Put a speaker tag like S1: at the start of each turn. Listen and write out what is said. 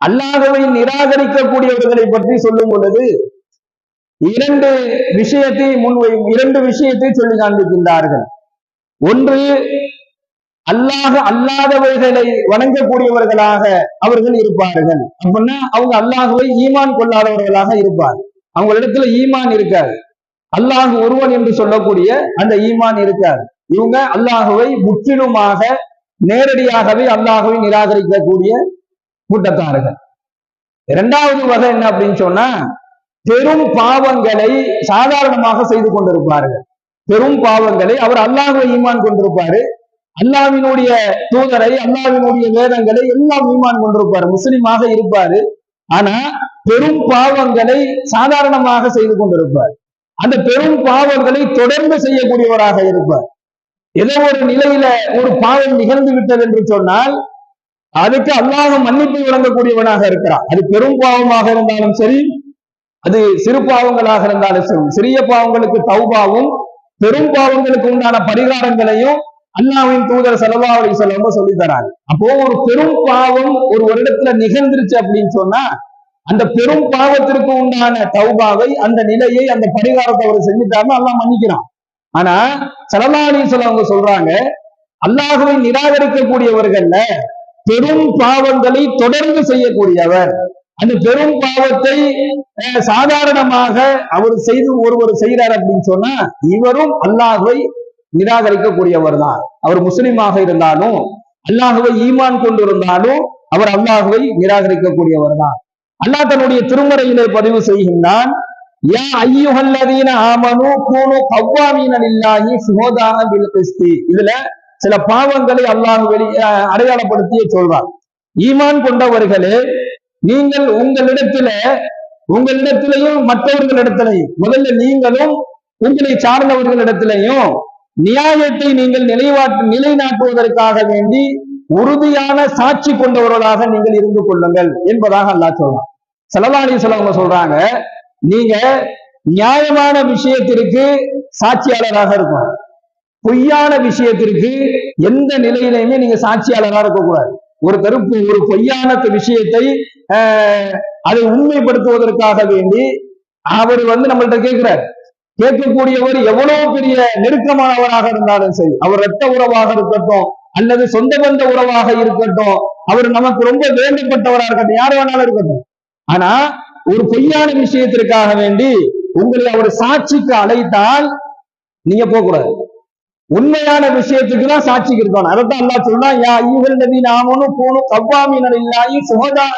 S1: அல்லாஹ்வை நிராகரிக்கக்கூடியவர்களை பற்றி சொல்லும் பொழுது இரண்டு விஷயத்தை சொல்லி காண்பிக்கின்றார்கள். ஒன்று, அல்லாஹ் அல்லாதவர்களை வணங்கக்கூடியவர்களாக அவர்கள் இருப்பார்கள். அப்படின்னா அவங்க அல்லாஹ்வை ஈமான் கொள்ளாதவர்களாக இருப்பார். அவங்களிடத்துல ஈமான் இருக்காது. அல்லாஹ் ஒருவன் என்று சொல்லக்கூடிய அந்த ஈமான் இருக்காது. இவங்க அல்லாஹுவை முற்றிலுமாக நேரடியாகவே அல்லாஹுவை நிராகரிக்கக்கூடிய கூட்டத்தார்கள். இரண்டாவது வகை என்ன அப்படின்னு சொன்னா, பெரும் பாவங்களை சாதாரணமாக செய்து கொண்டிருப்பார்கள். பெரும் பாவங்களை அவர் அல்லாஹுவை ஈமான் கொண்டிருப்பாரு, அல்லாஹ்வினுடைய தூதரை, அல்லாஹ்வினுடைய வேதங்களை எல்லாம் ஈமான் கொண்டிருப்பாரு, முஸ்லிமாக இருப்பாரு. ஆனா பெரும் பாவங்களை சாதாரணமாக செய்து கொண்டிருப்பார். அந்த பெரும் பாவங்களை தொடர்ந்து செய்யக்கூடியவராக இருப்பார். ஏதோ ஒரு நிலையில ஒரு பாவம் நிகழ்ந்து விட்டது என்று சொன்னால் அதுக்கு அல்லாஹ் மன்னிப்பு வழங்கக்கூடியவனாக இருக்கிறார். அது பெரும் பாவமாக இருந்தாலும் சரி, அது சிறு பாவங்களாக இருந்தாலும் சரி, சிறிய பாவங்களுக்கு தௌபாவும் பெரும் பாவங்களுக்கு உண்டான பரிகாரங்களையும் அல்லாஹ்வின் தூதர் ஸல்லல்லாஹு அலைஹி வஸல்லம் சொல்லி தராங்க. அப்போ ஒரு பெரும் பாவம் ஒரு இடத்துல நிகழ்ந்துருச்சு அப்படின்னு சொன்னா அந்த பெரும் பாவத்திற்கு உண்டான தௌபாவை, அந்த நிலையை, அந்த பரிகாரத்தை அவர் செஞ்சுட்டாருன்னு அல்லாஹ் மன்னிக்கிறான். ஆனா ஸல்லல்லாஹு அலைஹி வஸல்லம் சொல்றாங்க, அல்லாஹ்வை நிராகரிக்கக்கூடியவர்கள்ல பெரும் பாவங்களை தொடர்ந்து செய்யக்கூடியவர், அந்த பெரும் பாவத்தை சாதாரணமாக அவர் செய்து ஒருவர் செய்கிறார் அப்படின்னு சொன்னா இவரும் அல்லாஹ்வை நிராகரிக்கக்கூடியவர் தான். அவர் முஸ்லிமாக இருந்தாலும் அல்லாஹ்வை ஈமான் கொண்டிருந்தாலும் அவர் அல்லாஹ்வை நிராகரிக்கக்கூடியவர் தான். அல்லாஹ் தன்னுடைய திருமறையிலே பதிவு செய்கின்றான், யா அய்யுஹல்லதீன ஆமனூ கூனூ கவ்வாமீன லில்லாஹி ஷுஹதாஅ பில் கிஸ்தி. இதுல சில பாவங்களை அல்லாஹ் அடையாளப்படுத்திய சொல்றார். ஈமான் கொண்டவர்களே, நீங்கள் உங்களிடத்திலையும் மற்றவர்களிடத்திலையும், முதல்ல நீங்களும் உங்களை சார்ந்தவர்களிடத்திலையும் நியாயத்தை நீங்கள் நிலைநாட்டுவதற்காக வேண்டி உறுதியான சாட்சி கொண்டவர்களாக நீங்கள் இருந்து கொள்ளுங்கள் என்பதாக அல்லாஹ் சொல்றான். ஸல்லல்லாஹு அலைஹி வஸல்லம் சொல்றாங்க, நீங்க நியாயமான விஷயத்திற்கு சாட்சியாளராக இருக்கும், பொய்யான விஷயத்திற்கு எந்த நிலையிலையுமே நீங்க சாட்சியாளராக இருக்கக்கூடாது. ஒரு பொய்யான விஷயத்தை அதை உண்மைப்படுத்துவதற்காக வேண்டி அவர் நம்மள்ட்ட கேட்கக்கூடியவர் எவ்வளவு பெரிய நெருக்கமானவராக இருந்தாலும் சரி, அவர் இரத்த உறவாக இருக்கட்டும் அல்லது சொந்த பந்த உறவாக இருக்கட்டும், அவர் நமக்கு ரொம்ப வேண்டப்பட்டவராக இருக்கட்டும், யார் வேணாலும் இருக்கட்டும். ஆனா ஒரு பொய்யான விஷயத்திற்காக வேண்டி உங்களை அவர் சாட்சிக்கு அழைத்தால் நீங்க போகக்கூடாது. உண்மையான விஷயத்துக்கு தான் சாட்சிக்கு இருக்கணும். அதைத்தான் அல்லாஹ் சொல்றான், யா அய்யுஹல்லதீன ஆமனூ கூனூ கவ்வாமீன லில்லாஹி ஷுஹதாஅ